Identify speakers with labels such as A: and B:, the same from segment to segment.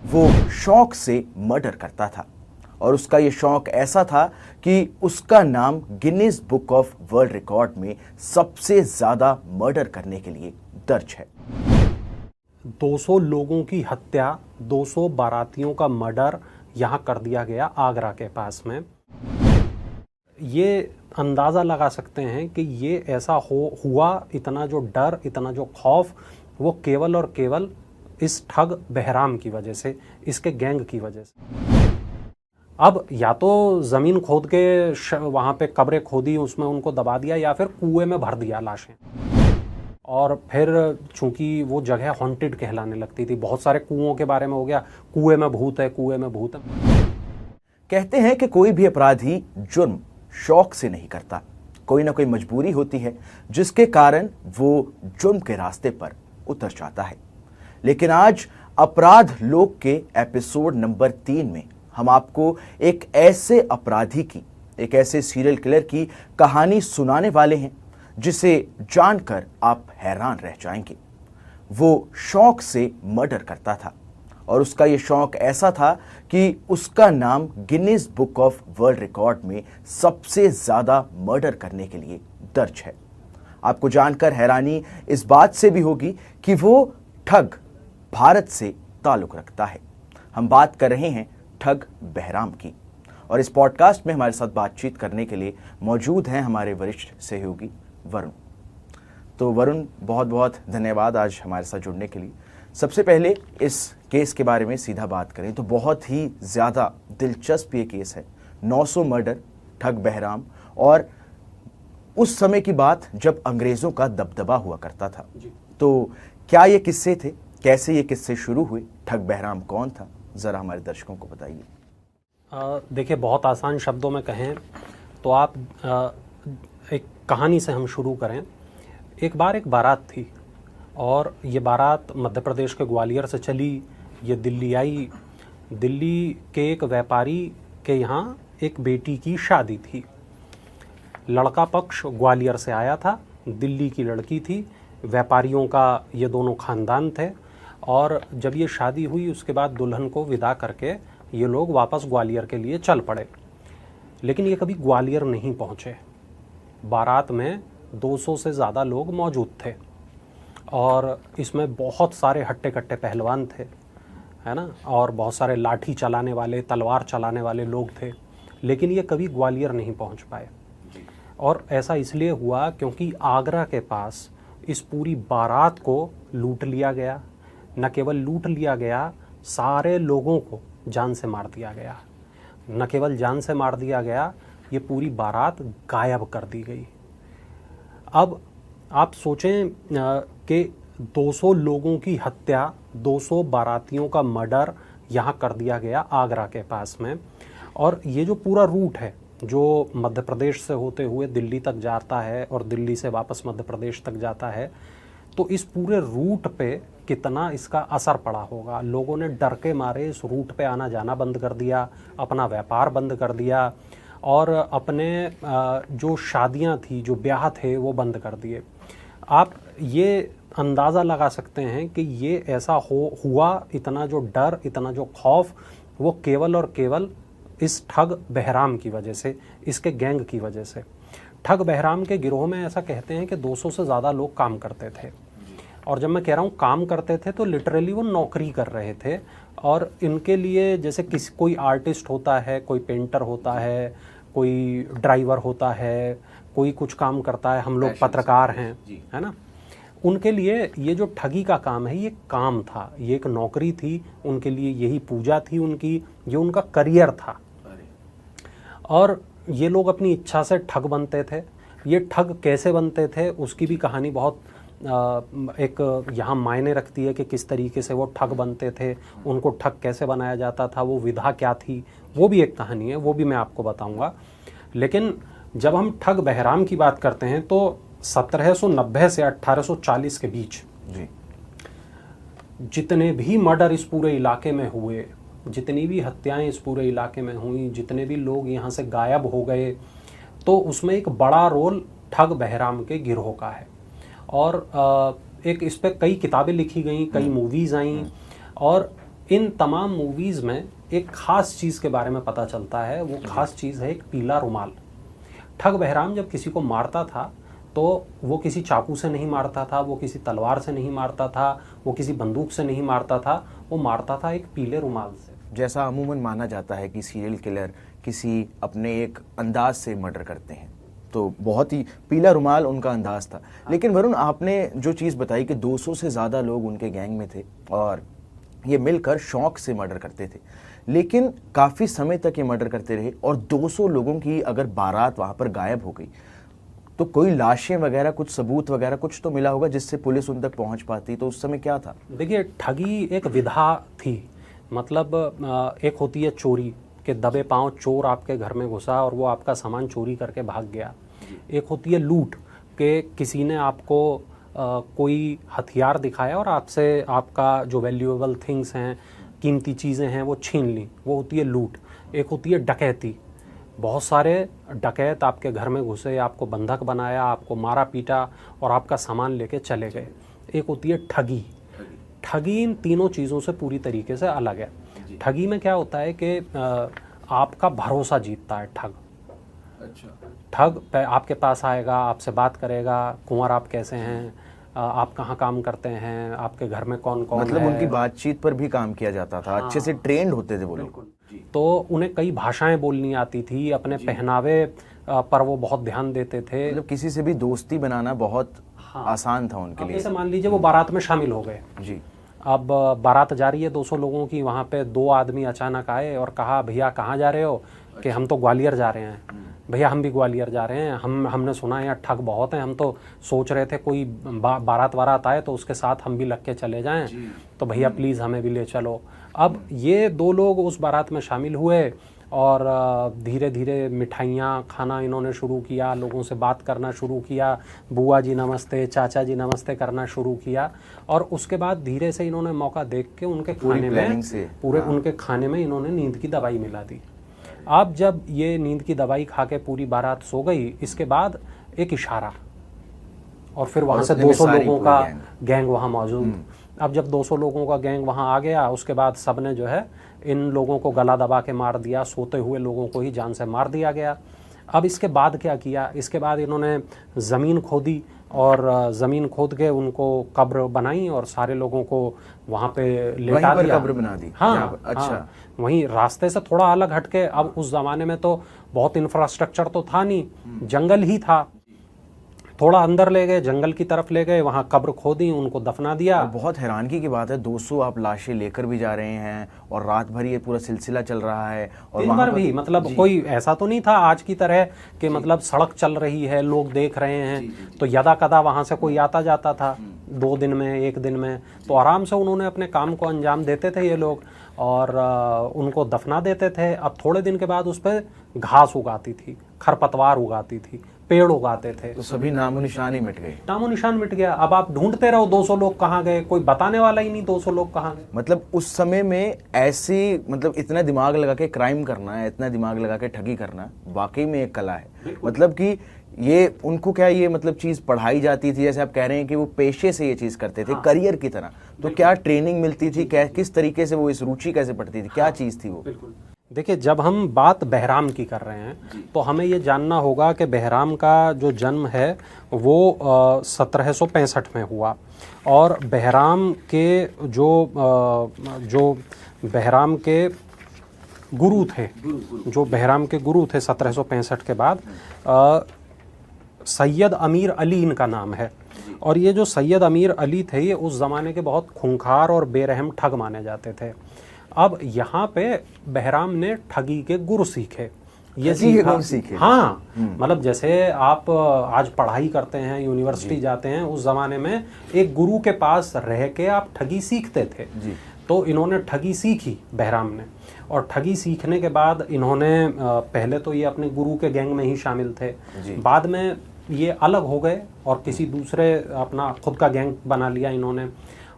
A: वो शौक से मर्डर करता था और उसका ये शौक ऐसा था कि उसका नाम Guinness book of world record में सबसे ज्यादा मर्डर करने के लिए दर्ज है।
B: 200 लोगों की हत्या, 200 बारातियों का मर्डर यहाँ कर दिया गया आगरा के पास में। ये अंदाज़ा लगा सकते हैं कि ये ऐसा हुआ, इतना जो डर, इतना जो खौफ, वो केवल और केवल इस ठग बहराम की वजह से, इसके गैंग की वजह से। अब या तो ज़मीन खोद के वहाँ पे कब्रें खोदी, उसमें उनको दबा दिया, या फिर कुएं में भर दिया लाशें। और फिर चूंकि वो जगह हॉन्टेड कहलाने लगती थी, बहुत सारे कुओं के बारे में हो गया, कुएं में भूत है, कुएं में भूत है।
A: कहते हैं कि कोई भी अपराधी जुर्म शौक से नहीं करता, कोई ना कोई मजबूरी होती है जिसके कारण वो जुर्म के रास्ते पर उतर जाता है। लेकिन आज अपराध लोक के एपिसोड नंबर 3 में हम आपको एक ऐसे अपराधी की, एक ऐसे सीरियल किलर की कहानी सुनाने वाले हैं जिसे जानकर आप हैरान रह जाएंगे। वो शौक से मर्डर करता था और उसका ये शौक ऐसा था कि उसका नाम Guinness book of world record में सबसे ज्यादा मर्डर करने के लिए दर्ज है। आपको जानकर हैरानी इस बात से भी होगी कि वो ठग भारत से ताल्लुक रखता है। हम बात कर रहे हैं ठग बहराम की, और इस पॉडकास्ट में हमारे साथ बातचीत करने के लिए मौजूद हैं हमारे वरिष्ठ सहयोगी वरुण। तो वरुण, बहुत बहुत धन्यवाद आज हमारे साथ जुड़ने के लिए। सबसे पहले इस केस के बारे में सीधा बात करें तो बहुत ही ज़्यादा दिलचस्प ये केस है। 900 मर्डर, ठग बहराम, और उस समय की बात जब अंग्रेज़ों का दबदबा हुआ करता था। तो क्या ये किस्से थे, कैसे ये किस्से शुरू हुए, ठग बहराम कौन था, ज़रा हमारे दर्शकों को बताइए।
B: देखिए, बहुत आसान शब्दों में कहें तो आप एक कहानी से हम शुरू करें। एक बार एक बारात थी और ये बारात मध्य प्रदेश के ग्वालियर से चली, ये दिल्ली आई। दिल्ली के एक व्यापारी के यहाँ एक बेटी की शादी थी। लड़का पक्ष ग्वालियर से आया था, दिल्ली की लड़की थी, व्यापारियों का ये दोनों ख़ानदान थे। और जब ये शादी हुई उसके बाद दुल्हन को विदा करके ये लोग वापस ग्वालियर के लिए चल पड़े। लेकिन ये कभी ग्वालियर नहीं पहुँचे। बारात में 200 से ज़्यादा लोग मौजूद थे और इसमें बहुत सारे हट्टे कट्टे पहलवान थे, है ना, और बहुत सारे लाठी चलाने वाले, तलवार चलाने वाले लोग थे। लेकिन ये कभी ग्वालियर नहीं पहुंच पाए। और ऐसा इसलिए हुआ क्योंकि आगरा के पास इस पूरी बारात को लूट लिया गया। न केवल लूट लिया गया, सारे लोगों को जान से मार दिया गया। न केवल जान से मार दिया गया, ये पूरी बारात गायब कर दी गई। अब आप सोचें कि 200 लोगों की हत्या, 200 बारातियों का मर्डर यहाँ कर दिया गया आगरा के पास में। और ये जो पूरा रूट है जो मध्य प्रदेश से होते हुए दिल्ली तक जाता है और दिल्ली से वापस मध्य प्रदेश तक जाता है, तो इस पूरे रूट पे कितना इसका असर पड़ा होगा। लोगों ने डर के मारे इस रूट पे आना जाना बंद कर दिया, अपना व्यापार बंद कर दिया, और अपने जो शादियां थी, जो ब्याह थे, वो बंद कर दिए। आप ये अंदाज़ा लगा सकते हैं कि ये ऐसा हुआ, इतना जो डर, इतना जो खौफ, वो केवल और केवल इस ठग बहराम की वजह से, इसके गैंग की वजह से। ठग बहराम के गिरोह में ऐसा कहते हैं कि 200 से ज़्यादा लोग काम करते थे। और जब मैं कह रहा हूँ काम करते थे तो लिटरली वो नौकरी कर रहे थे। और इनके लिए जैसे कोई आर्टिस्ट होता है, कोई पेंटर होता है, कोई ड्राइवर होता है, कोई कुछ काम करता है, हम लोग पत्रकार हैं, है ना, उनके लिए ये जो ठगी का काम है, ये काम था, ये एक नौकरी थी उनके लिए, यही पूजा थी उनकी, ये उनका करियर था। और ये लोग अपनी इच्छा से ठग बनते थे। ये ठग कैसे बनते थे उसकी भी कहानी बहुत एक यहाँ मायने रखती है कि किस तरीके से वो ठग बनते थे, उनको ठग कैसे बनाया जाता था, वो विधा क्या थी, वो भी एक कहानी है, वो भी मैं आपको बताऊंगा। लेकिन जब हम ठग बहराम की बात करते हैं तो 1790 से 1840 के बीच जितने भी मर्डर इस पूरे इलाके में हुए, जितनी भी हत्याएं इस पूरे इलाके में हुई, जितने भी लोग यहाँ से गायब हो गए, तो उसमें एक बड़ा रोल ठग बहराम के गिरोह का है। और एक इस पर कई किताबें लिखी गई, कई मूवीज़ आई, और इन तमाम मूवीज़ में एक ख़ास चीज़ के बारे में पता चलता है। वो ख़ास चीज़ है एक पीला रुमाल। ठग बहराम जब किसी को मारता था तो वो किसी चाकू से नहीं मारता था, वो किसी तलवार से नहीं मारता था, वो किसी बंदूक से नहीं मारता था, वो मारता था एक पीले रुमाल से।
A: जैसा अमूमन माना जाता है कि सीरियल किलर किसी अपने एक अंदाज से मर्डर करते हैं, तो बहुत ही पीला रुमाल उनका अंदाज था। लेकिन वरुण, आपने जो चीज़ बताई कि 200 से ज़्यादा लोग उनके गैंग में थे और ये मिलकर शौक से मर्डर करते थे, लेकिन काफ़ी समय तक ये मर्डर करते रहे और 200 लोगों की अगर बारात वहाँ पर गायब हो गई तो कोई लाशें वगैरह, कुछ सबूत वगैरह कुछ तो मिला होगा जिससे पुलिस उन तक पहुँच पाती। तो उस समय क्या था?
B: देखिए, ठगी एक विधा थी। मतलब एक होती है चोरी, के दबे पांव चोर आपके घर में घुसा और वो आपका सामान चोरी करके भाग गया। एक होती है लूट, के किसी ने आपको कोई हथियार दिखाया और आपसे आपका जो वैल्यूएबल थिंग्स हैं, कीमती चीज़ें हैं, वो छीन ली, वो होती है लूट। एक होती है डकैती, बहुत सारे डकैत आपके घर में घुसे, आपको बंधक बनाया, आपको मारा पीटा और आपका सामान लेके चले गए। एक होती है ठगी। ठगी इन तीनों चीज़ों से पूरी तरीके से अलग है। ठगी में क्या होता है कि आपका भरोसा जीतता है ठग। ठग आपके पास आएगा, आपसे बात करेगा, कुंवर आप कैसे हैं, आप कहाँ काम करते हैं, आपके घर में कौन कौन
A: मतलब
B: है।
A: उनकी बातचीत पर भी काम किया जाता था। अच्छे से ट्रेंड होते थे वो लोग।
B: तो उन्हें कई भाषाएं बोलनी आती थी, अपने पहनावे पर वो बहुत ध्यान देते थे।
A: मतलब किसी से भी दोस्ती बनाना बहुत आसान था उनके लिए।
B: जैसे मान लीजिए वो बारात में शामिल हो गए
A: जी।
B: अब बारात जा रही है 200 लोगों की, वहाँ पे 2 आदमी अचानक आए और कहा, भैया कहाँ जा रहे हो? कि हम तो ग्वालियर जा रहे हैं। भैया हम भी ग्वालियर जा रहे हैं, हमने सुना है यहाँ ठग बहुत हैं, हम तो सोच रहे थे कोई बारात आए तो उसके साथ हम भी लग के चले जाएं, तो भैया प्लीज़ हमें भी ले चलो। अब ये 2 लोग उस बारात में शामिल हुए और धीरे धीरे मिठाइयाँ खाना इन्होंने शुरू किया, लोगों से बात करना शुरू किया, बुआ जी नमस्ते, चाचा जी नमस्ते करना शुरू किया। और उसके बाद धीरे से इन्होंने मौका देख के उनके खाने में उनके खाने में इन्होंने नींद की दवाई मिला दी। अब जब ये नींद की दवाई खा के पूरी बारात सो गई, इसके बाद एक इशारा और फिर वहाँ से 200 लोगों का गैंग वहाँ मौजूद। अब जब 200 लोगों का गैंग वहाँ आ गया, उसके बाद सब ने जो है इन लोगों को गला दबा के मार दिया, सोते हुए लोगों को ही जान से मार दिया गया। अब इसके बाद क्या किया? इसके बाद इन्होंने ज़मीन खोदी और ज़मीन खोद के उनको कब्र बनाई और सारे लोगों को वहाँ पे लेटा दिया।
A: कब्र बना दी।
B: हाँ,
A: अच्छा।
B: हाँ, वहीं रास्ते से थोड़ा अलग हटके। अब उस ज़माने में तो बहुत इंफ्रास्ट्रक्चर तो था नहीं, जंगल ही था। थोड़ा अंदर ले गए, जंगल की तरफ ले गए, वहाँ कब्र खोदी, उनको दफना दिया।
A: बहुत हैरानगी की बात है, 200 आप लाशें लेकर भी जा रहे हैं और रात भर ये पूरा सिलसिला चल रहा है। और
B: दिन भर भी, मतलब कोई ऐसा तो नहीं था आज की तरह कि मतलब सड़क चल रही है, लोग देख रहे हैं, तो यदा कदा वहाँ से कोई आता जाता था 2 दिन में, 1 दिन में। तो आराम से उन्होंने अपने काम को अंजाम देते थे ये लोग और उनको दफना देते थे। अब थोड़े दिन के बाद उस पर घास उगाती थी, खरपतवार उगाती थी, पेड़ उगाते थे,
A: तो सभी नामो निशान ही मिट गए।
B: नामो निशान मिट गया। अब आप ढूंढते रहो 200 लोग कहाँ गए, कोई बताने वाला ही नहीं 200 लोग कहाँ गए।
A: मतलब उस समय में ऐसी, मतलब इतना दिमाग लगा के क्राइम करना है, इतना दिमाग लगा के ठगी करना वाकई में एक कला है। मतलब कि ये उनको क्या ये मतलब चीज पढ़ाई जाती थी, जैसे आप कह रहे हैं कि वो पेशे से ये चीज करते थे, करियर की तरह, तो क्या ट्रेनिंग मिलती थी, क्या किस तरीके से वो इस रुचि कैसे पड़ती थी, क्या चीज थी वो?
B: देखिए, जब हम बात बहराम की कर रहे हैं तो हमें ये जानना होगा कि बहराम का जो जन्म है वो 1765 में हुआ और बहराम के जो बहराम के गुरु थे, जो बहराम के गुरु थे 1765 के बाद, सैयद अमीर अली इनका नाम है। और ये जो सैयद अमीर अली थे, ये उस ज़माने के बहुत खूंखार और बेरहम ठग माने जाते थे। अब यहाँ पे बहराम ने ठगी के गुर सीखे, ये सीखे। हाँ, मतलब जैसे आप आज पढ़ाई करते हैं, यूनिवर्सिटी जाते हैं, उस ज़माने में एक गुरु के पास रह के आप ठगी सीखते थे। तो इन्होंने ठगी सीखी बहराम ने, और ठगी सीखने के बाद इन्होंने पहले तो ये अपने गुरु के गैंग में ही शामिल थे, बाद में ये अलग हो गए और किसी दूसरे अपना खुद का गैंग बना लिया इन्होंने।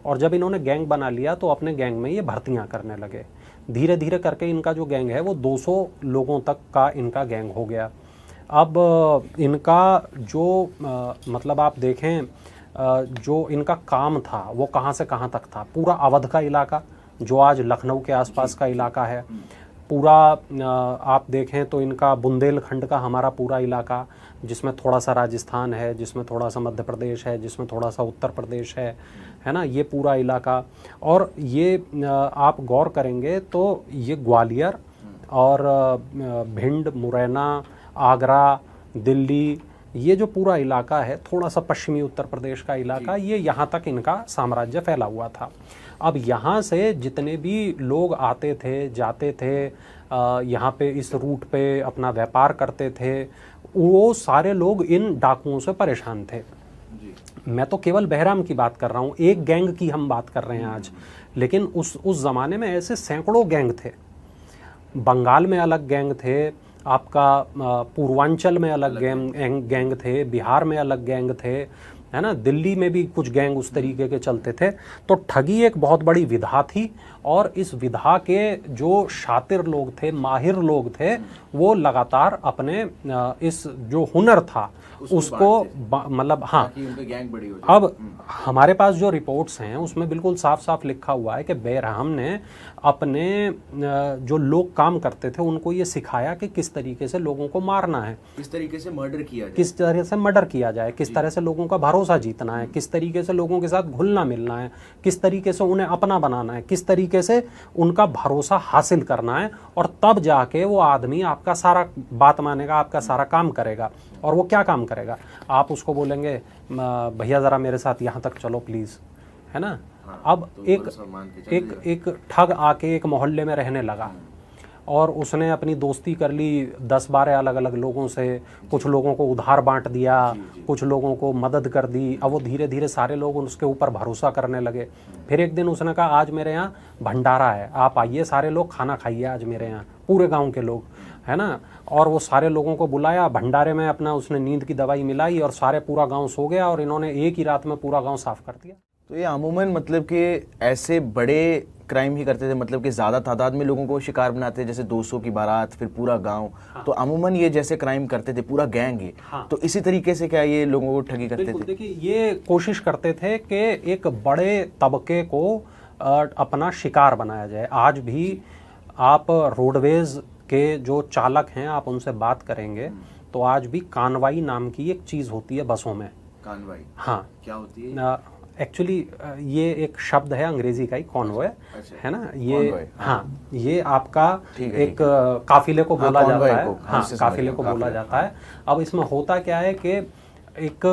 B: और जब इन्होंने गैंग बना लिया तो अपने गैंग में ये भर्तियां करने लगे। धीरे धीरे करके इनका जो गैंग है वो 200 लोगों तक का इनका गैंग हो गया। अब इनका जो मतलब आप देखें जो इनका काम था वो कहाँ से कहाँ तक था। पूरा अवध का इलाका जो आज लखनऊ के आसपास का इलाका है, पूरा आप देखें तो इनका बुंदेलखंड का हमारा पूरा इलाका, जिसमें थोड़ा सा राजस्थान है, जिसमें थोड़ा सा मध्य प्रदेश है, जिसमें थोड़ा सा उत्तर प्रदेश है ना, ये पूरा इलाका। और ये आप गौर करेंगे तो ये ग्वालियर और भिंड, मुरैना, आगरा, दिल्ली, ये जो पूरा इलाका है, थोड़ा सा पश्चिमी उत्तर प्रदेश का इलाका, ये यहाँ तक इनका साम्राज्य फैला हुआ था। अब यहाँ से जितने भी लोग आते थे, जाते थे, यहाँ पे इस रूट पे अपना व्यापार करते थे, वो सारे लोग इन डाकुओं से परेशान थे। मैं तो केवल बहराम की बात कर रहा हूँ, एक गैंग की हम बात कर रहे हैं आज, लेकिन उस ज़माने में ऐसे सैकड़ों गैंग थे। बंगाल में अलग गैंग थे, आपका पूर्वांचल में अलग गैंग थे, बिहार में अलग गैंग थे, है ना, दिल्ली में भी कुछ गैंग उस तरीके के चलते थे। तो ठगी एक बहुत बड़ी विधा थी, और इस विधा के जो शातिर लोग थे, माहिर लोग थे, वो लगातार अपने इस जो हुनर था उसको मतलब, हाँ,
A: गैंग बड़ी हो जाए।
B: अब हमारे पास जो रिपोर्ट्स हैं उसमें बिल्कुल साफ साफ लिखा हुआ है कि बैरहम ने अपने जो लोग काम करते थे उनको ये सिखाया कि किस तरीके से लोगों को मारना है,
A: किस तरीके से मर्डर किया जाए,
B: किस तरह से मर्डर किया जाए, किस तरह से लोगों का भरोसा जीतना है, किस तरीके से लोगों के साथ घुलना मिलना है, किस तरीके से उन्हें अपना बनाना है, किस तरीके से उनका भरोसा हासिल करना है, और तब जाके वो आदमी आपका सारा बात मानेगा, आपका सारा काम करेगा। और वो क्या काम करेगा? आप उसको बोलेंगे भैया ज़रा मेरे साथ यहाँ तक चलो प्लीज़, है ना।
A: हाँ,
B: अब
A: तो
B: एक ठग आके एक मोहल्ले में रहने लगा, और उसने अपनी दोस्ती कर ली 10-12 अलग अलग लोगों से, कुछ लोगों को उधार बांट दिया, कुछ लोगों को मदद कर दी। अब वो धीरे धीरे सारे लोग उसके ऊपर भरोसा करने लगे। फिर एक दिन उसने कहा आज मेरे यहाँ भंडारा है, आप आइए सारे लोग खाना खाइए आज मेरे यहाँ, पूरे गांव के लोग, है ना। और वो सारे लोगों को बुलाया भंडारे में, अपना उसने नींद की दवाई मिलाई और सारे पूरा गाँव सो गया, और इन्होंने एक ही रात में पूरा गाँव साफ कर दिया।
A: तो ये अमूमन मतलब कि ऐसे बड़े क्राइम ही करते थे, मतलब कि ज़्यादा तादाद में लोगों को शिकार बनाते, जैसे 200 की बारात, फिर पूरा गांव। हाँ। तो अमूमन ये जैसे क्राइम करते थे, पूरा गैंग है। हाँ। तो इसी तरीके से क्या ये लोगों को ठगी करते थे?
B: देखिए, ये कोशिश करते थे कि एक बड़े तबके को अपना शिकार बनाया जाए। आज भी आप रोडवेज के जो चालक हैं, आप उनसे बात करेंगे तो आज भी कानवाई नाम की एक चीज़ होती है बसों में।
A: कानवाई?
B: हाँ।
A: क्या होती है?
B: एक्चुअली ये एक शब्द है अंग्रेजी का ही, कॉन्वॉय, है ना। ये हाँ, ये आपका एक काफिले को बोला जाता है। हाँ, काफिले को बोला जाता है। अब इसमें होता क्या है कि एक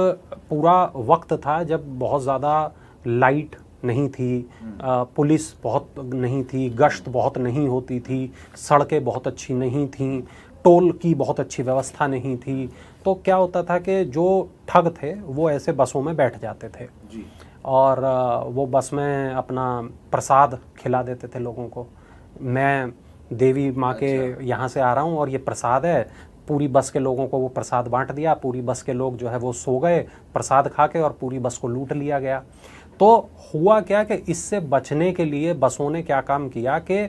B: पूरा वक्त था जब बहुत ज़्यादा लाइट नहीं थी, पुलिस बहुत नहीं थी, गश्त बहुत नहीं होती थी, सड़कें बहुत अच्छी नहीं थीं, टोल की बहुत अच्छी व्यवस्था नहीं थी। तो क्या होता था कि जो ठग थे वो ऐसे बसों में बैठ जाते थे जी। और वो बस में अपना प्रसाद खिला देते थे लोगों को। मैं देवी माँ के यहाँ से आ रहा हूँ और ये प्रसाद है, पूरी बस के लोगों को वो प्रसाद बांट दिया, पूरी बस के लोग जो है वो सो गए प्रसाद खा के, और पूरी बस को लूट लिया गया। तो हुआ क्या कि इससे बचने के लिए बसों ने क्या काम किया कि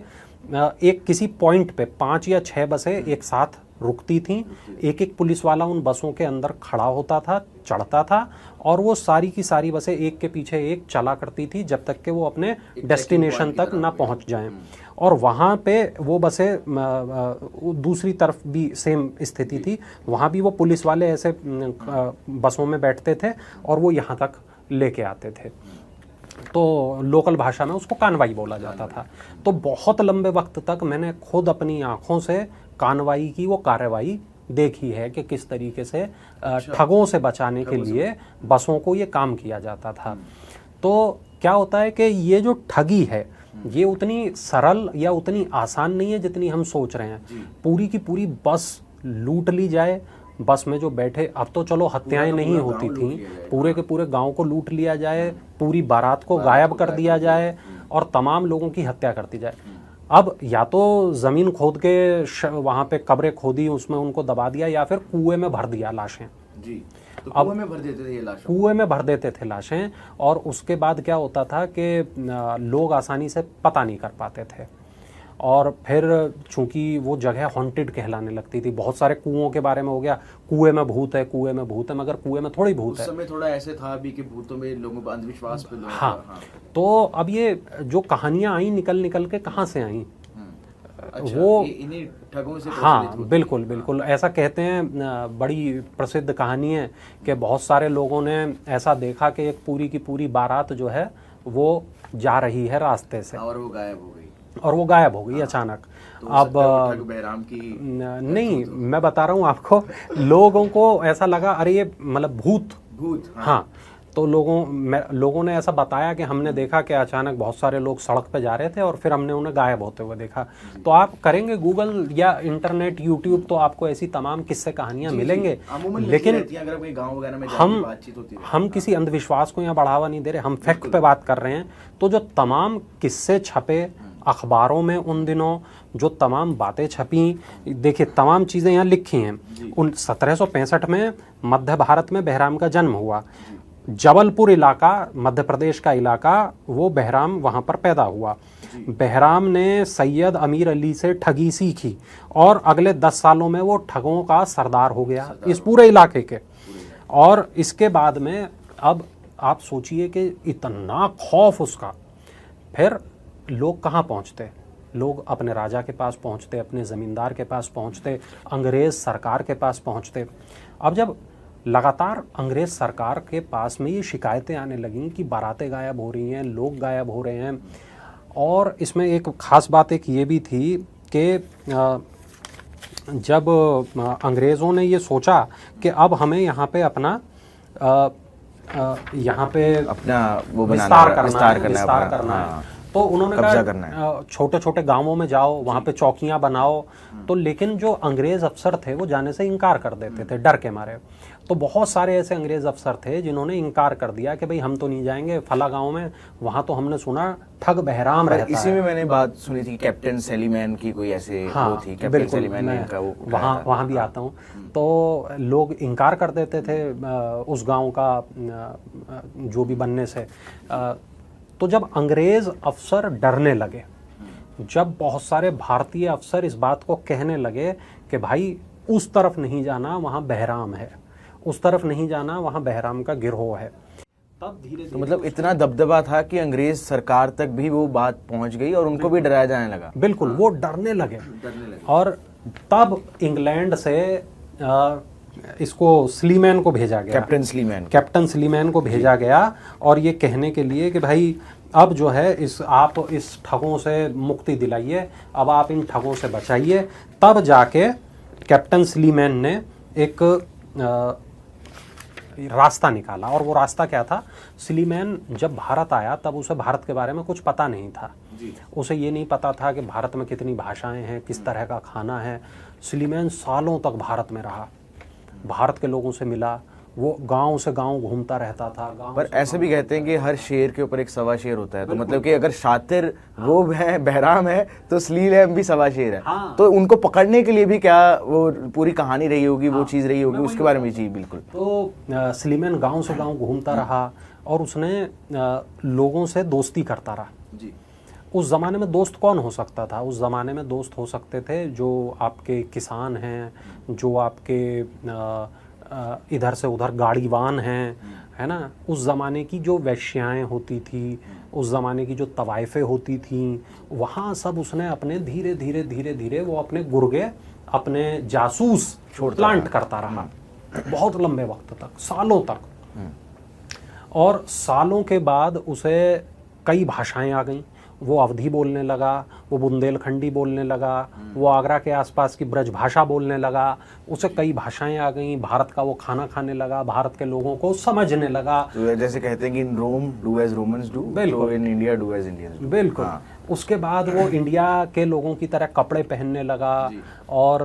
B: एक किसी पॉइंट पे 5 या 6 बसें एक साथ रुकती थीं, एक एक पुलिस वाला उन बसों के अंदर खड़ा होता था, चढ़ता था, और वो सारी की सारी बसें एक के पीछे एक चला करती थी जब तक कि वो अपने डेस्टिनेशन तक ना पहुंच जाएं। और वहाँ पे वो बसें दूसरी तरफ भी सेम स्थिति थी, वहाँ भी वो पुलिस वाले ऐसे बसों में बैठते थे और वो यहाँ तक लेके आते थे। तो लोकल भाषा में उसको कानवाई बोला जाता था। तो बहुत लंबे वक्त तक मैंने खुद अपनी आंखों से कानवाई की वो कार्रवाई देखी है कि किस तरीके से ठगों से बचाने के लिए बसों को ये काम किया जाता था। तो क्या होता है कि ये जो ठगी है ये उतनी सरल या उतनी आसान नहीं है जितनी हम सोच रहे हैं। पूरी की पूरी बस लूट ली जाए, बस में जो बैठे, अब तो चलो हत्याएं नहीं होती थी, पूरे के पूरे गांव को लूट लिया जाए, पूरी बारात को गायब कर दिया जाए और तमाम लोगों की हत्या कर दी जाए। अब या तो ज़मीन खोद के वहाँ पे कब्रें खोदी, उसमें उनको दबा दिया, या फिर कुएं में भर दिया लाशें जी। तो कुएं में भर देते थे ये लाशें, कुएं में भर देते थे लाशें। और उसके बाद क्या होता था कि लोग आसानी से पता नहीं कर पाते थे। और फिर चूंकि वो जगह हॉन्टेड कहलाने लगती थी, बहुत सारे कुओं के बारे में हो गया, कुएं में भूत है, कुएं में भूत है, मगर कुएं में थोड़ी भूत है।
A: उस समय थोड़ा ऐसे था भी कि भूतों में लोगों का अंधविश्वास पे लोग
B: हाँ, तो अब ये जो कहानियां आई निकल निकल के कहाँ से आई,
A: अच्छा,
B: वो
A: इन्हीं ठगों से
B: हाँ बिल्कुल बिल्कुल ऐसा कहते हैं। बड़ी प्रसिद्ध कहानी है कि बहुत सारे लोगों ने ऐसा देखा कि एक पूरी की पूरी बारात जो है वो जा रही है रास्ते से
A: और वो गायब हो गई
B: अचानक।
A: तो
B: अब
A: ठग बहराम की
B: नहीं, मैं बता रहा हूँ आपको, लोगों को ऐसा लगा अरे ये मतलब भूत हाँ, तो लोगों ने ऐसा बताया कि हमने देखा कि अचानक बहुत सारे लोग सड़क पे जा रहे थे और फिर हमने उन्हें गायब होते हुए देखा। तो आप करेंगे गूगल या इंटरनेट यूट्यूब तो आपको ऐसी तमाम किस्से कहानियां मिलेंगे। लेकिन हम किसी अंधविश्वास को यहाँ बढ़ावा नहीं दे रहे, हम फैक्ट पे बात कर रहे हैं। तो जो तमाम किस्से छपे अखबारों में उन दिनों, जो तमाम बातें छपी, देखिए तमाम चीज़ें यहाँ लिखी हैं। 1765 में मध्य भारत में बहराम का जन्म हुआ। जबलपुर इलाका, मध्य प्रदेश का इलाका, वो बहराम वहाँ पर पैदा हुआ। बहराम ने सैयद अमीर अली से ठगी सीखी और अगले 10 सालों में वो ठगों का सरदार हो गया इस पूरे इलाके के। और इसके बाद में अब आप सोचिए कि इतना खौफ उसका, फिर लोग कहाँ पहुँचते, लोग अपने राजा के पास पहुँचते, अपने ज़मींदार के पास पहुँचते, अंग्रेज़ सरकार के पास पहुँचते। अब जब लगातार अंग्रेज़ सरकार के पास में ये शिकायतें आने लगीं कि बारातें गायब हो रही हैं, लोग गायब हो रहे हैं, और इसमें एक ख़ास बात एक ये भी थी कि जब अंग्रेज़ों ने ये सोचा कि अब हमें यहाँ पे अपना
A: वो
B: विस्तार करना है, तो उन्होंने कहा छोटे छोटे गांवों में जाओ, वहाँ पे चौकियाँ बनाओ। तो लेकिन जो अंग्रेज़ अफसर थे वो जाने से इनकार कर देते थे डर के मारे। तो बहुत सारे ऐसे अंग्रेज़ अफसर थे जिन्होंने इनकार कर दिया कि भाई हम तो नहीं जाएंगे फला गांव में, वहाँ तो हमने सुना ठग बहराम रहता है।
A: इसी में मैंने बात सुनी थी कैप्टन सेलीमैन की कोई ऐसे वो थी, कैप्टन सेलीमैन का वो
B: वहाँ भी आता हूँ। तो लोग इनकार कर देते थे उस गाँव का जो भी बनने से। तो जब अंग्रेज़ अफसर डरने लगे, जब बहुत सारे भारतीय अफसर इस बात को कहने लगे कि भाई उस तरफ नहीं जाना, वहाँ बहराम है, उस तरफ नहीं जाना, वहाँ बहराम का गिरोह है, तब धीरे
A: तो मतलब इतना दबदबा था कि अंग्रेज सरकार तक भी वो बात पहुंच गई और उनको भी डराया जाने लगा।
B: बिल्कुल, वो डरने लगे। और तब इंग्लैंड से इसको स्लीमैन को भेजा गया, कैप्टन स्लीमैन को भेजा गया, और ये कहने के लिए कि भाई अब जो है आप इस ठगों से मुक्ति दिलाइए, अब आप इन ठगों से बचाइए। तब जाके कैप्टन स्लीमैन ने एक रास्ता निकाला, और वो रास्ता क्या था, स्लीमैन जब भारत आया तब उसे भारत के बारे में कुछ पता नहीं था। उसे ये नहीं पता था कि भारत में कितनी भाषाएं हैं, किस तरह का खाना है। स्लीमैन सालों तक भारत में रहा, भारत के लोगों से मिला, वो गांव से गांव घूमता रहता था।
A: पर ऐसे भी कहते हैं कि हर शेर के ऊपर एक सवा शेर होता है, तो मतलब कि अगर शातिर वो है, बहराम है, तो स्लीमैन भी सवा शेर है।
B: हाँ।
A: तो उनको पकड़ने के लिए भी क्या वो पूरी कहानी रही होगी, वो चीज़ रही होगी, उसके बारे में जी बिल्कुल।
B: तो स्लीमैन गांव से गांव घूमता रहा और उसने लोगों से दोस्ती करता रहा।
A: जी।
B: उस ज़माने में दोस्त कौन हो सकता था? उस ज़माने में दोस्त हो सकते थे जो आपके किसान हैं, जो आपके इधर से उधर गाड़ीवान हैं, है ना। उस ज़माने की जो वैश्याएँ होती थी, उस ज़माने की जो तवाइफ़ें होती थीं, वहाँ सब उसने अपने धीरे धीरे धीरे धीरे वो अपने गुर्गे, अपने जासूस प्लांट करता रहा बहुत लंबे वक्त तक, सालों तक। और सालों के बाद उसे कई भाषाएं आ गईं। वो अवधी बोलने लगा, वो बुंदेलखंडी बोलने लगा, वो आगरा के आसपास की ब्रज भाषा बोलने लगा, उसे कई भाषाएं आ गईं। भारत का वो खाना खाने लगा, भारत के लोगों को समझने लगा।
A: तो जैसे कहते हैं कि in Rome do as Romans do, तो in India do as Indians do.
B: बिल्कुल। हाँ। उसके बाद वो इंडिया के लोगों की तरह कपड़े पहनने लगा और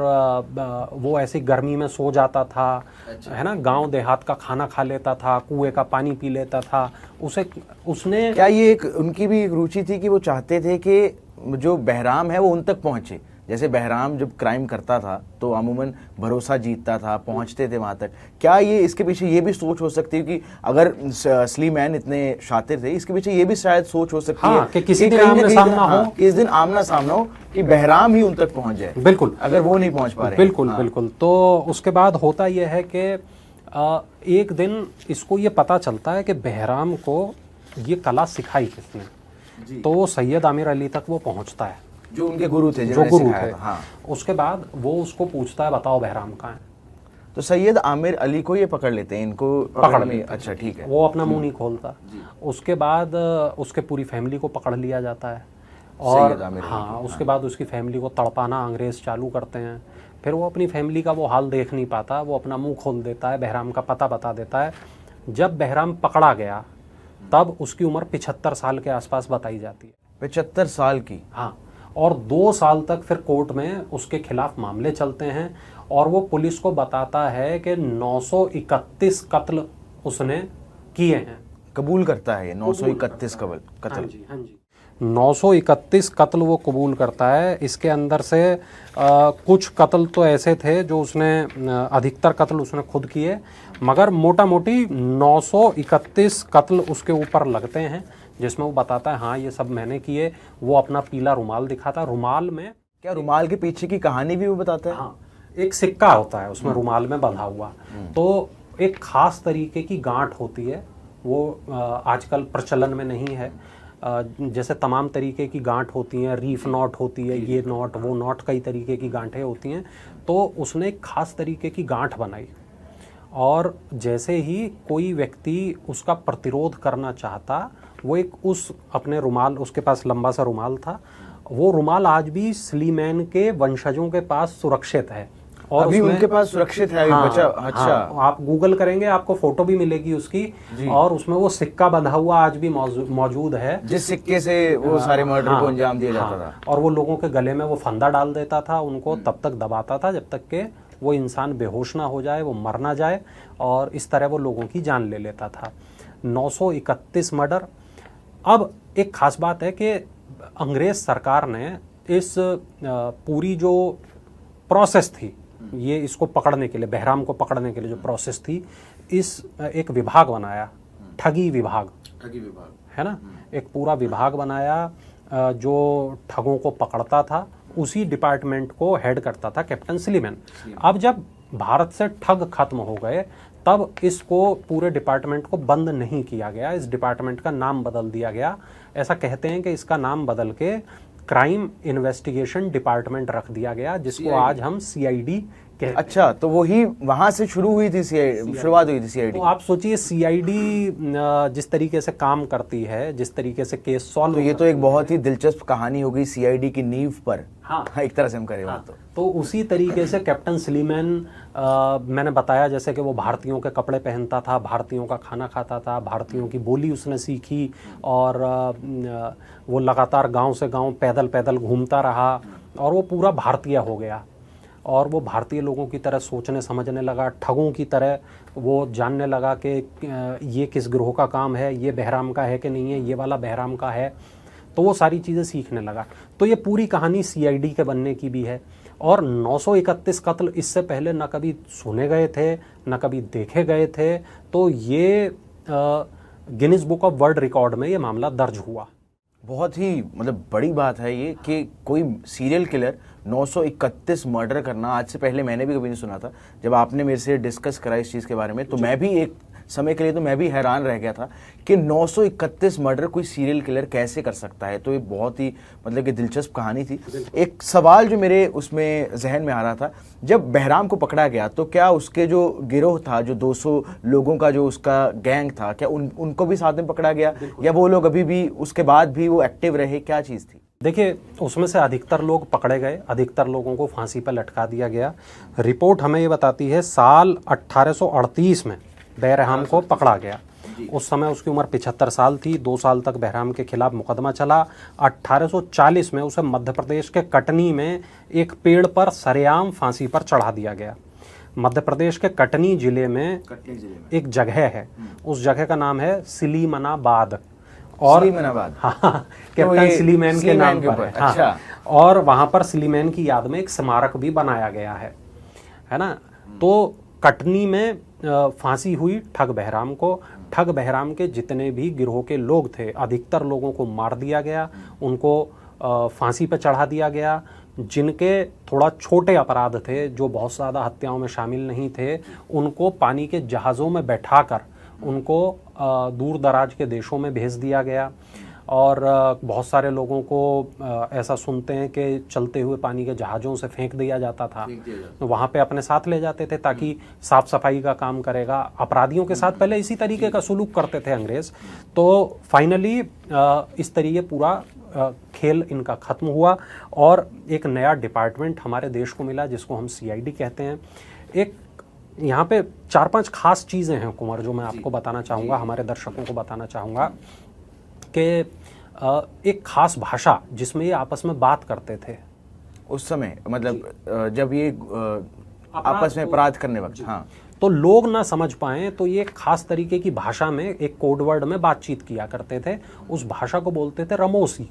B: वो ऐसी गर्मी में सो जाता था। अच्छा। है ना, गांव देहात का खाना खा लेता था, कुएं का पानी पी लेता था। उसने
A: क्या ये एक उनकी भी रुचि थी कि वो चाहते थे कि जो बहराम है वो उन तक पहुंचे, जैसे बहराम जब क्राइम करता था तो अमूमन भरोसा जीतता था, पहुंचते थे वहां तक। क्या ये इसके पीछे ये भी सोच हो सकती है कि अगर स्लीमैन इतने शातिर थे, इसके पीछे ये भी शायद सोच हो सकती है
B: कि किसी दिन
A: कहीं ना
B: आमने
A: कहीं,
B: सामना हो,
A: किस दिन आमना सामना हो कि बहराम ही उन तक पहुंच जाए,
B: बिल्कुल,
A: अगर वो नहीं पहुंच पा रहे।
B: बिल्कुल बिल्कुल। तो उसके बाद होता यह है कि एक दिन इसको ये पता चलता है कि बहराम को ये कला सिखाई किसने, तो वो सैयद आमिर अली तक वो पहुंचता है,
A: जो उनके गुरु थे,
B: जो गुरु थे।
A: हाँ।
B: उसके बाद वो उसको पूछता है बताओ बहराम कहाँ है,
A: तो सैयद आमिर अली को ये पकड़ लेते हैं, इनको
B: पकड़
A: में।
B: लेते
A: अच्छा ठीक है।
B: वो अपना मुंह नहीं खोलता। उसके बाद उसके पूरी फैमिली को पकड़ लिया जाता है और हाँ, उसके बाद उसकी फैमिली को तड़पाना अंग्रेज चालू करते हैं। फिर वो अपनी फैमिली का वो हाल देख नहीं पाता, वो अपना मुंह खोल देता है, बहराम का पता बता देता है। जब बहराम पकड़ा गया तब उसकी उम्र 75 साल के आसपास बताई जाती है।
A: 75 साल की?
B: हाँ, और 2 साल तक फिर कोर्ट में उसके खिलाफ मामले चलते हैं और वो पुलिस को बताता है कि 931 कत्ल उसने किए हैं।
A: कबूल करता है 931 कत्ल?
B: हाँ जी, हाँ जी। 931 कत्ल वो कबूल करता है। इसके अंदर से कुछ कत्ल तो ऐसे थे जो उसने अधिकतर कत्ल उसने खुद किए, मगर मोटा मोटी 931 कत्ल उसके ऊपर लगते हैं, जिसमें वो बताता है हाँ ये सब मैंने किए। वो अपना पीला रुमाल दिखाता है, रुमाल में
A: क्या रुमाल के पीछे की कहानी भी वो बताता है?
B: हाँ, एक सिक्का होता है उसमें रुमाल में बंधा हुआ, तो एक खास तरीके की गांठ होती है, वो आजकल प्रचलन में नहीं है। जैसे तमाम तरीके की गांठ होती हैं, रीफ नॉट होती है, ये नॉट वो नॉट, कई तरीके की गांठें होती हैं। तो उसने एक खास तरीके की गांठ बनाई और जैसे ही कोई व्यक्ति उसका प्रतिरोध करना चाहता, वो एक उस अपने रुमाल, उसके पास लंबा सा रुमाल था, वो रुमाल आज भी स्लीमैन के वंशजों के पास सुरक्षित है और
A: अभी उनके पास सुरक्षित है।
B: हाँ,
A: बचा? अच्छा।
B: हाँ, आप गूगल करेंगे आपको फोटो भी मिलेगी उसकी, और उसमें वो सिक्का बंधा हुआ आज भी मौजूद है,
A: जिस सिक्के से वो सारे मर्डर को अंजाम दिया जाता था।
B: और वो लोगों के गले में वो फंदा डाल देता था, उनको तब तक दबाता था जब तक के वो इंसान बेहोश ना हो जाए, वो मर ना जाए, और इस तरह वो लोगों की जान ले लेता था। 931 मर्डर। अब एक खास बात है कि अंग्रेज सरकार ने इस पूरी जो प्रोसेस थी, ये इसको पकड़ने के लिए, बहराम को पकड़ने के लिए जो प्रोसेस थी, इस एक विभाग बनाया, ठगी विभाग है ना, एक पूरा विभाग बनाया जो ठगों को पकड़ता था। उसी डिपार्टमेंट को हेड करता था कैप्टन स्लीमैन। अब जब भारत से ठग खत्म हो गए तब इसको पूरे डिपार्टमेंट को बंद नहीं किया गया, इस डिपार्टमेंट का नाम बदल दिया गया। ऐसा कहते हैं कि इसका नाम बदल के क्राइम इन्वेस्टिगेशन डिपार्टमेंट रख दिया गया, जिसको आज हम सीआईडी कहते हैं।
A: अच्छा, तो वही वहां से शुरुआत हुई थी सीआईडी।
B: तो आप सोचिए सीआईडी जिस तरीके से काम करती है, जिस तरीके से केस सॉल्व,
A: तो ये तो एक बहुत ही दिलचस्प कहानी हो गई सीआईडी की नींव पर।
B: हाँ,
A: एक तरह से हम करें बात।
B: तो उसी तरीके से कैप्टन स्लीमैन, मैंने बताया जैसे कि वो भारतीयों के कपड़े पहनता था, भारतीयों का खाना खाता था, भारतीयों की बोली उसने सीखी, और वो लगातार गांव से गांव पैदल पैदल घूमता रहा और वो पूरा भारतीय हो गया, और वो भारतीय लोगों की तरह सोचने समझने लगा, ठगों की तरह वो जानने लगा कि ये किस ग्रोह का काम है, ये बहराम का है कि नहीं है, ये वाला बहराम का है, तो वो सारी चीज़ें सीखने लगा। तो ये पूरी कहानी सीआईडी के बनने की भी है। और 931 कत्ल इससे पहले न कभी सुने गए थे, न कभी देखे गए थे, तो ये Guinness book of world record में ये मामला दर्ज हुआ।
A: बहुत ही मतलब बड़ी बात है ये कि कोई सीरियल किलर 931 मर्डर करना, आज से पहले मैंने भी कभी नहीं सुना था। जब आपने मेरे से डिस्कस करा इस चीज़ के बारे में, तो मैं भी एक समय के लिए तो मैं भी हैरान रह गया था कि 931 मर्डर कोई सीरियल किलर कैसे कर सकता है। तो ये बहुत ही मतलब कि दिलचस्प कहानी थी। एक सवाल जो मेरे उसमें जहन में आ रहा था, जब बहराम को पकड़ा गया तो क्या उसके जो गिरोह था, जो 200 लोगों का जो उसका गैंग था, क्या उनको भी साथ में पकड़ा गया, या वो लोग अभी भी उसके बाद भी वो एक्टिव रहे? क्या चीज़ थी?
B: देखिए, उसमें से अधिकतर लोग पकड़े गए, अधिकतर लोगों को फांसी पर लटका दिया गया। रिपोर्ट हमें ये बताती है साल 1838 में बहराम को पकड़ा गया। उस समय उसकी उम्र 75 साल थी। 2 साल तक बहराम के खिलाफ मुकदमा चला। 1840 में उसे मध्य प्रदेश के कटनी में एक पेड़ पर सरेआम फांसी पर चढ़ा दिया गया। मध्य प्रदेश के कटनी जिले में एक जगह है, उस जगह का नाम है सिलीमनाबाद। और
A: सलीमाबाद,
B: हाँ, कैप्टन स्लीमैन के नाम पर है।
A: अच्छा।
B: हाँ, और वहां पर स्लीमैन की याद में एक स्मारक भी बनाया गया है ना। तो कटनी में फांसी हुई ठग बहराम को। ठग बहराम के जितने भी गिरोह के लोग थे, अधिकतर लोगों को मार दिया गया, उनको फांसी पर चढ़ा दिया गया। जिनके थोड़ा छोटे अपराध थे, जो बहुत ज़्यादा हत्याओं में शामिल नहीं थे, उनको पानी के जहाज़ों में बैठाकर उनको दूर दराज के देशों में भेज दिया गया। और बहुत सारे लोगों को ऐसा सुनते हैं कि चलते हुए पानी के जहाज़ों से फेंक दिया जाता था, वहाँ पे अपने साथ ले जाते थे ताकि साफ सफाई का काम करेगा। अपराधियों के साथ पहले इसी तरीके का सुलूक करते थे अंग्रेज़। तो फाइनली इस तरीके पूरा खेल इनका ख़त्म हुआ और एक नया डिपार्टमेंट हमारे देश को मिला जिसको हम CID कहते हैं। एक यहाँ पे 4-5 खास चीज़ें हैं कुंवर, जो मैं आपको बताना चाहूँगा, हमारे दर्शकों को बताना चाहूँगा कि एक खास भाषा जिसमें ये आपस में बात करते थे
A: उस समय, मतलब जब ये आपस में अपराध करने वक्त, हाँ,
B: तो लोग ना समझ पाएं तो ये खास तरीके की भाषा में, एक कोड वर्ड में बातचीत किया करते थे। उस भाषा को बोलते थे रमोसी।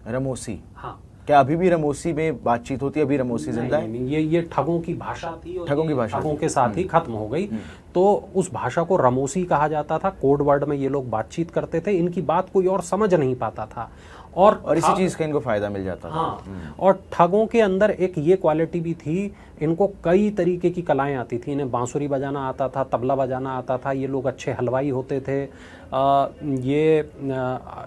A: रमोसी,
B: हाँ।
A: क्या अभी भी रमोसी में बातचीत होती है? अभी रमोसी जिंदा है?
B: नहीं, ये ठगों की भाषा थी और
A: ठगों की भाषा,
B: ठगों के साथ ही खत्म हो गई। तो उस भाषा को रमोसी कहा जाता था। कोड वर्ड में ये लोग बातचीत करते थे, इनकी बात कोई और समझ नहीं पाता था और
A: इसी चीज का इनको फायदा मिल जाता था।
B: हाँ, और ठगों के अंदर एक ये क्वालिटी भी थी, इनको कई तरीके की कलाएं आती थी। इन्हें बांसुरी बजाना आता था, तबला बजाना आता था, ये लोग अच्छे हलवाई होते थे।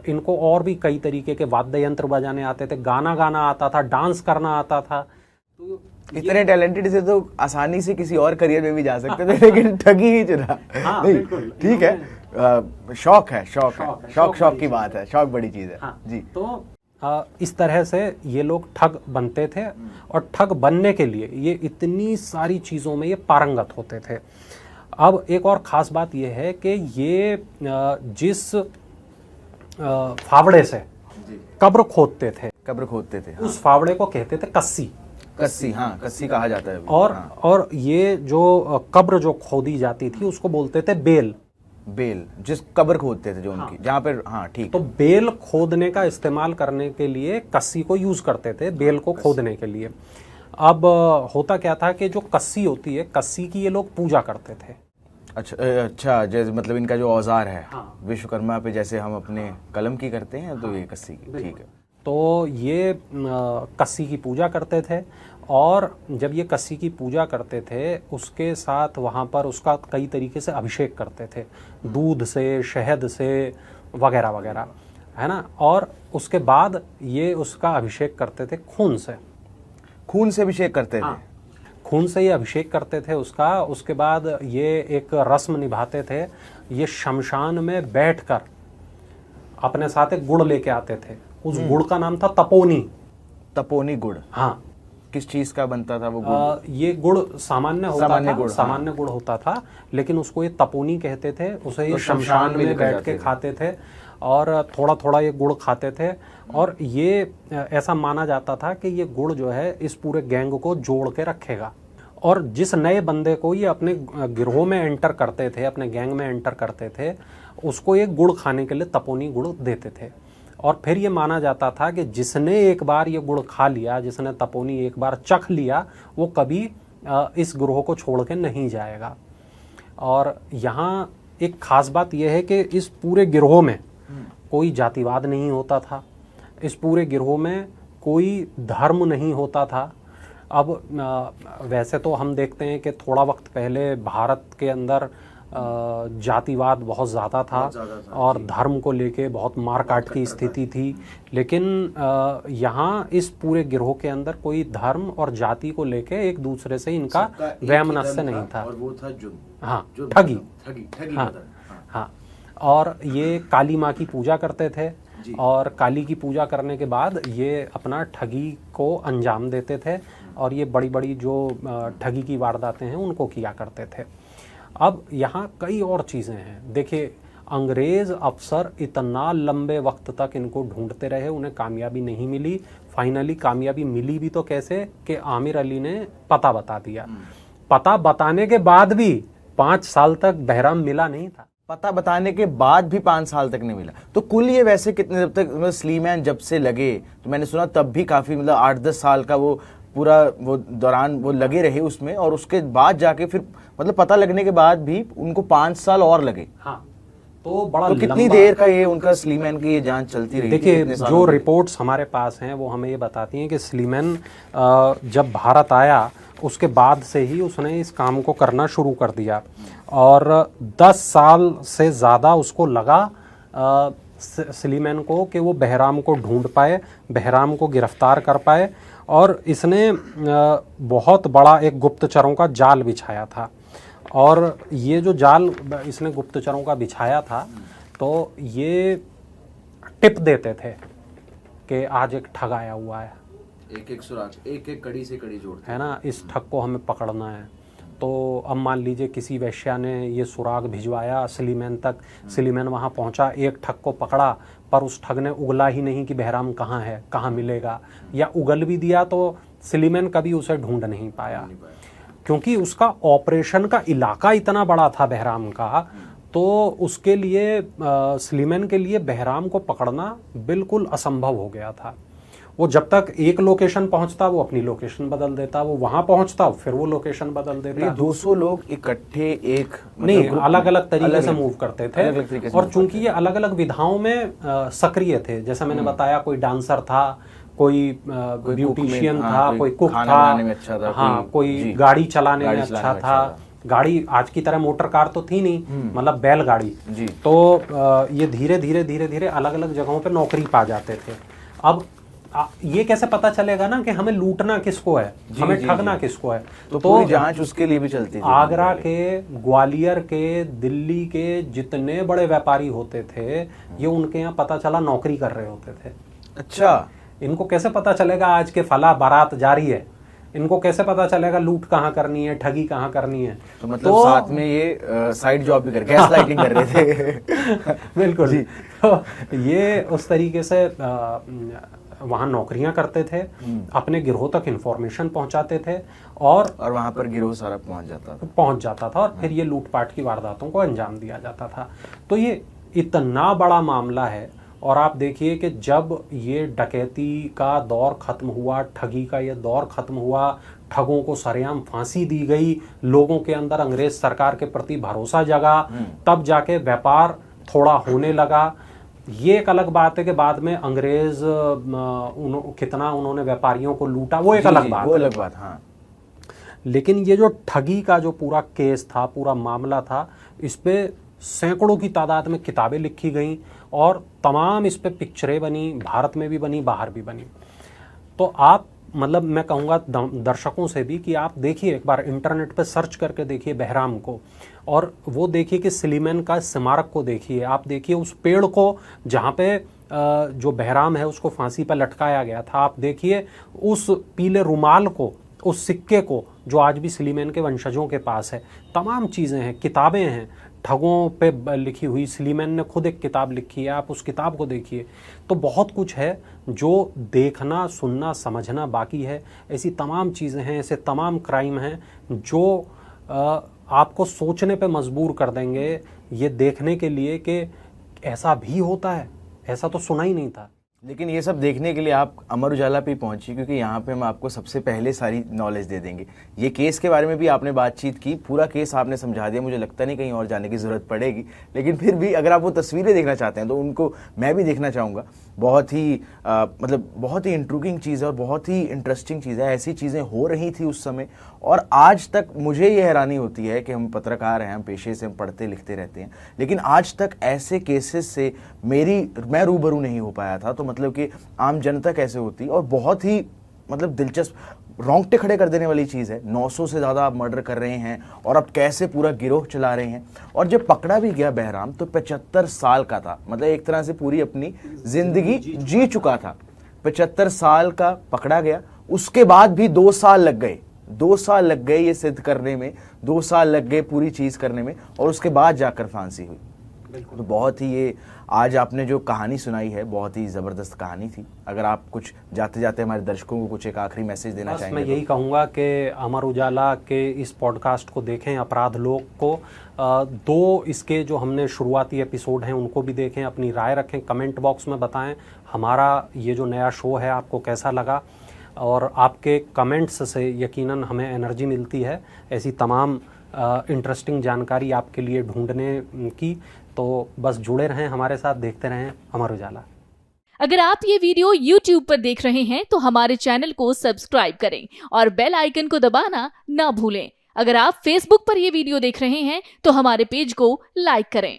B: इनको और भी कई तरीके के वाद्य यंत्र बजाने आते थे, गाना गाना आता था, डांस करना आता था। तो
A: इतने टैलेंटेड से तो आसानी से किसी और करियर में भी जा सकते थे, लेकिन ठगी ही चुना।
B: हाँ,
A: नहीं, ठीक है, शौक है, शौक की बात है, शौक बड़ी चीज है।
B: हाँ,
A: जी।
B: तो इस तरह से ये लोग ठग बनते थे और ठग बनने के लिए ये इतनी सारी चीज़ों में ये पारंगत होते थे। अब एक और ख़ास बात ये है कि ये जिस फावड़े से कब्र खोदते थे, उस फावड़े को कहते थे कस्सी।
A: कस्सी, हाँ, कस्सी कहा जाता है।
B: और ये जो कब्र जो खोदी जाती थी उसको बोलते थे बेल।
A: जिस कब्र खोदते थे जो उनकी, हाँ, जहाँ पर, हाँ, ठीक।
B: तो बेल खोदने का इस्तेमाल करने के लिए कस्सी को यूज करते थे, बेल को खोदने के लिए। अब होता क्या था कि जो कस्सी होती है, कस्सी की ये लोग पूजा करते थे।
A: अच्छा, जैसे मतलब इनका जो औजार है,
B: हाँ,
A: विश्वकर्मा पे जैसे हम अपने कलम की करते हैं, तो ये कस्सी की, ठीक है।
B: तो ये कस्सी की पूजा करते थे और जब ये कस्सी की पूजा करते थे उसके साथ वहाँ पर उसका कई तरीके से अभिषेक करते थे, दूध से, शहद से, वगैरह वगैरह, है ना। और उसके बाद ये उसका अभिषेक करते थे खून से।
A: खून से अभिषेक करते थे?
B: हाँ, खून से ये अभिषेक करते थे उसका। उसके बाद ये एक रस्म निभाते थे, ये शमशान में बैठकर अपने साथ एक गुड़ लेके आते थे। उस गुड़ का नाम था तपोनी गुड़। हाँ।
A: किस चीज का बनता था वो गुड़?
B: ये गुड़ सामान्य गुड़ होता था, लेकिन उसको ये तपोनी कहते थे। उसे ये शमशान में बैठ के खाते थे और थोड़ा थोड़ा ये गुड़ खाते थे। और ये ऐसा माना जाता था कि ये गुड़ जो है इस पूरे गैंग को जोड़ के रखेगा। और जिस नए बंदे को ये अपने गिरोह में एंटर करते थे, अपने गैंग में एंटर करते थे, उसको ये गुड़ खाने के लिए तपोनी गुड़ देते थे। और फिर ये माना जाता था कि जिसने एक बार ये गुड़ खा लिया, जिसने तपोनी एक बार चख लिया, वो कभी इस गिरोह को छोड़ के नहीं जाएगा। और यहाँ एक ख़ास बात यह है कि इस पूरे गिरोह में कोई जातिवाद नहीं होता था, इस पूरे गिरोह में कोई धर्म नहीं होता था। अब वैसे तो हम देखते हैं कि थोड़ा वक्त पहले भारत के अंदर जातिवाद बहुत ज़्यादा था और धर्म को लेके बहुत मारकाट की स्थिति थी, लेकिन यहाँ इस पूरे गिरोह के अंदर कोई धर्म और जाति को लेके एक दूसरे से इनका वैमनस्य नहीं था।
A: और वो था जुर्म।
B: हाँ, ठगी। हाँ, और ये काली माँ की पूजा करते थे और काली की पूजा करने के बाद ये अपना ठगी को अंजाम देते थे और ये बड़ी बड़ी जो ठगी की वारदातें हैं उनको किया करते थे। अब यहाँ कई और चीज़ें हैं। देखिए, अंग्रेज़ अफसर इतना लंबे वक्त तक इनको ढूंढते रहे, उन्हें कामयाबी नहीं मिली। फाइनली कामयाबी मिली भी तो कैसे कि आमिर अली ने पता बता दिया। पता बताने के बाद भी 5 साल तक बहराम मिला नहीं था।
A: पता बताने के बाद भी 5 साल तक नहीं मिला। तो कुल ये वैसे कितने, जब तक मतलब स्लीमैन जब से लगे, तो मैंने सुना तब भी काफी मतलब 8-10 साल का वो पूरा वो दौरान वो लगे रहे उसमें, और उसके बाद जाके फिर मतलब पता लगने के बाद भी उनको 5 साल और लगे।
B: हाँ, तो बड़ा
A: तो कितनी देर का ये उनका स्लीमैन की ये जांच चलती रही?
B: देखिए, जो रिपोर्ट्स हमारे पास हैं वो हमें ये बताती हैं कि स्लीमैन जब भारत आया उसके बाद से ही उसने इस काम को करना शुरू कर दिया, और 10 साल से ज़्यादा उसको लगा स्लीमैन को कि वो बहराम को ढूंढ पाए, बहराम को गिरफ्तार कर पाए, और इसने बहुत बड़ा एक गुप्तचरों का जाल बिछाया था। और ये जो जाल इसने गुप्तचरों का बिछाया था, तो ये टिप देते थे कि आज एक ठग आया हुआ है,
A: एक सुराग, एक कड़ी से कड़ी जोड़ते
B: है ना, इस ठग को हमें पकड़ना है। तो अब मान लीजिए किसी वेश्या ने ये सुराग भिजवाया स्लीमैन तक, स्लीमैन वहाँ पहुँचा, एक ठग को पकड़ा, पर उस ठग ने उगला ही नहीं कि बहराम कहाँ है, कहाँ मिलेगा, या उगल भी दिया तो स्लीमैन कभी उसे ढूंढ नहीं पाया, क्योंकि उसका ऑपरेशन का इलाका इतना बड़ा था बहराम का। तो उसके लिए स्लीमैन के लिए बहराम को पकड़ना बिल्कुल असंभव हो गया था। वो जब तक एक लोकेशन पहुंचता वो अपनी लोकेशन बदल देता, वो वहां पहुंचता फिर वो लोकेशन बदल देता।
A: 200 लोग इकट्ठे एक
B: नहीं, अलग अलग तरीके से मूव करते थे, और चूंकि ये अलग अलग विधाओं में सक्रिय थे, जैसा मैंने बताया, कोई डांसर था, कोई ब्यूटिशियन था, कोई कुक था, हाँ, कोई गाड़ी चलाने में अच्छा था। गाड़ी आज की तरह मोटर कार तो थी नहीं, मतलब बैलगाड़ी। तो ये धीरे धीरे अलग अलग जगहों पे नौकरी पा जाते थे। अब ये कैसे पता चलेगा ना कि हमें लूटना किसको है, हमें ठगना किसको है?
A: तो पूरी जांच उसके लिए भी चलती थी।
B: आगरा के, ग्वालियर के, दिल्ली के जितने बड़े व्यापारी होते थे, ये उनके यहाँ पता चला नौकरी कर रहे होते थे।
A: अच्छा,
B: इनको कैसे पता चलेगा आज के फला बारात जारी है? इनको कैसे पता चलेगा लूट कहाँ करनी है, ठगी कहाँ करनी है?
A: तो मतलब साथ में ये साइड जॉब भी कर, गैस लाइटिंग कर रहे थे।
B: बिल्कुल। तो ये उस तरीके से वहाँ नौकरियां करते थे, अपने गिरोह तक इंफॉर्मेशन पहुंचाते थे, और
A: वहाँ पर गिरोह सारा पहुंच जाता था,
B: और फिर ये लूटपाट की वारदातों को अंजाम दिया जाता था। तो ये इतना बड़ा मामला है। और आप देखिए कि जब ये डकैती का दौर खत्म हुआ, ठगी का ये दौर खत्म हुआ, ठगों को सरेआम फांसी दी गई, लोगों के अंदर अंग्रेज सरकार के प्रति भरोसा जगा, तब जाके व्यापार थोड़ा होने लगा। ये एक अलग बात है कि बाद में अंग्रेज कितना उन्होंने व्यापारियों को लूटा, वो एक अलग बात,
A: हाँ।
B: लेकिन ये जो ठगी का जो पूरा केस था, पूरा मामला था, इस पे सैकड़ों की तादाद में किताबें लिखी गईं, और तमाम इस पे पिक्चरें बनी, भारत में भी बनी, बाहर भी बनी। तो आप मतलब मैं कहूँगा दर्शकों से भी कि आप देखिए, एक बार इंटरनेट पे सर्च करके देखिए बहराम को, और वो देखिए कि स्लीमैन का स्मारक को देखिए, आप देखिए उस पेड़ को जहाँ पे जो बहराम है उसको फांसी पर लटकाया गया था, आप देखिए उस पीले रुमाल को, उस सिक्के को जो आज भी स्लीमैन के वंशजों के पास है। तमाम चीज़ें हैं, किताबें हैं ठगों पे लिखी हुई, स्लीमैन ने खुद एक किताब लिखी है, आप उस किताब को देखिए। तो बहुत कुछ है जो देखना, सुनना, समझना बाकी है। ऐसी तमाम चीज़ें हैं, ऐसे तमाम क्राइम हैं जो आपको सोचने पे मजबूर कर देंगे, ये देखने के लिए कि ऐसा भी होता है, ऐसा तो सुना ही नहीं था।
A: लेकिन ये सब देखने के लिए आप अमर उजाला पे पहुंची, क्योंकि यहाँ पे हम आपको सबसे पहले सारी नॉलेज दे देंगे। ये केस के बारे में भी आपने बातचीत की, पूरा केस आपने समझा दिया, मुझे लगता नहीं कहीं और जाने की ज़रूरत पड़ेगी। लेकिन फिर भी अगर आप वो तस्वीरें देखना चाहते हैं तो उनको मैं भी देखना चाहूँगा। बहुत ही मतलब बहुत ही इंट्रूगिंग चीज़ है और बहुत ही इंटरेस्टिंग चीज़ है। ऐसी चीज़ें हो रही थी उस समय, और आज तक मुझे ये हैरानी होती है कि हम पत्रकार हैं, हम पेशे से हम पढ़ते लिखते रहते हैं, लेकिन आज तक ऐसे केसेस से मैं रूबरू नहीं हो पाया था। तो मतलब कि आम जनता कैसे होती, और बहुत ही मतलब दिलचस्प, रोंगटे खड़े कर देने वाली चीज़ है। 900 से ज़्यादा आप मर्डर कर रहे हैं, और अब कैसे पूरा गिरोह चला रहे हैं। और जब पकड़ा भी गया बहराम तो 75 साल का था, मतलब एक तरह से पूरी अपनी जिंदगी जी चुका था। 75 साल का पकड़ा गया, उसके बाद भी 2 साल लग गए, 2 साल लग गए ये सिद्ध करने में, 2 साल लग गए पूरी चीज़ करने में, और उसके बाद जाकर फांसी हुई। तो बहुत ही ये आज आपने जो कहानी सुनाई है बहुत ही ज़बरदस्त कहानी थी। अगर आप कुछ जाते जाते हमारे दर्शकों को कुछ एक आखिरी मैसेज देना
B: बस
A: चाहेंगे
B: मैं यही कहूँगा कि अमर उजाला के इस पॉडकास्ट को देखें, अपराध लोक को। 2 इसके जो हमने शुरुआती एपिसोड हैं उनको भी देखें, अपनी राय रखें, कमेंट बॉक्स में बताएं हमारा ये जो नया शो है आपको कैसा लगा। और आपके कमेंट्स से यकीनन हमें एनर्जी मिलती है ऐसी तमाम इंटरेस्टिंग जानकारी आपके लिए ढूंढने की। तो बस जुड़े रहें हमारे साथ, देखते रहें अमर उजाला।
C: अगर आप ये वीडियो YouTube पर देख रहे हैं तो हमारे चैनल को सब्सक्राइब करें और बेल आइकन को दबाना ना भूलें। अगर आप Facebook पर ये वीडियो देख रहे हैं तो हमारे पेज को लाइक करें।